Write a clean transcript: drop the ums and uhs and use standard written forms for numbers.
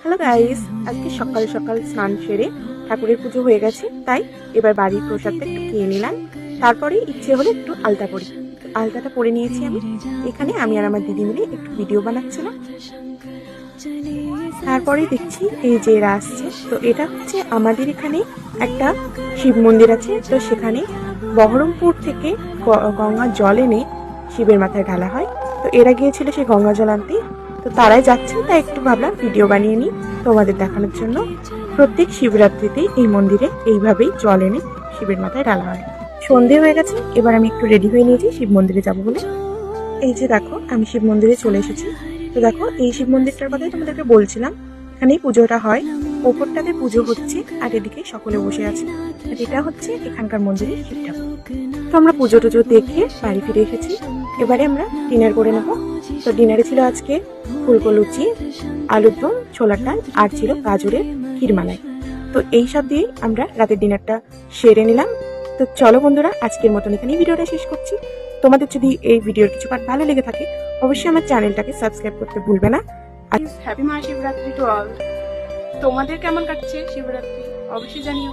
Hello guys, আজকে সকাল সকাল স্নান সেরে ঠাকুরের পুজো হয়ে গেছে, তাই এবার বাড়ির প্রসাদটা একটু খেয়ে নিলাম। তারপরে ইচ্ছে হলো একটু আলতা পরি। আলতাটা পরে নিয়েছি আমি। এখানে আমি আর আমার দিদি মিলে একটু ভিডিও বানাচ্ছিলাম। তারপরে দেখছি এই যে এরা আসছে। তো এটা হচ্ছে আমাদের এখানে একটা শিব মন্দির আছে, তো সেখানে বহরমপুর থেকে গঙ্গার জল এনে শিবের মাথায় ঢালা হয়। তো এরা গিয়েছিল সেই গঙ্গা জল আনতে, তো তারাই যাচ্ছে, তাই একটু ভাবলাম ভিডিও বানিয়ে নিই তোমাদের দেখানোর জন্য। প্রত্যেক শিবরাত্রিতেই এই মন্দিরে এইভাবেই জল এনে শিবের মাথায় ঢালা হয়। সন্ধে হয়ে গেছে, এবার আমি একটু রেডি হয়ে নিয়েছি শিব মন্দিরে যাবো বলে। এই যে দেখো, আমি শিব মন্দিরে চলে এসেছি। তো দেখো, এই শিব মন্দিরটার কথাই তোমাদেরকে বলছিলাম। এখানেই পুজোটা হয়, ওপরটাতে পুজো হচ্ছে আর এদিকে সকলে বসে আছে। আর এটা হচ্ছে এখানকার মন্দিরের শিব ঠাকুর। তো আমরা পুজো টুজো দেখে বাড়ি ফিরে এসেছি। এবারে আমরা ডিনার করে নেব। তো ডিনারে ছিল আজকে ফুলকো লুচি, আলুর দম, ছোলার ডাল আর ছিল গাজরের ক্ষীরমালাই। তো এই সব দিয়েই আমরা রাতের ডিনারটা সেরে নিলাম। তো চলো বন্ধুরা, আজকের মতন এখানেই ভিডিওটা শেষ করছি। তোমাদের যদি এই ভিডিওর কিছু পার্ট ভালো লেগে থাকে, অবশ্যই আমার চ্যানেলটাকে সাবস্ক্রাইব করতে ভুলবে না। আর হ্যাপি মহাশিবরাত্রি টু অল। তোমাদের কেমন কাটছে শিবরাত্রি অবশ্যই জানিও।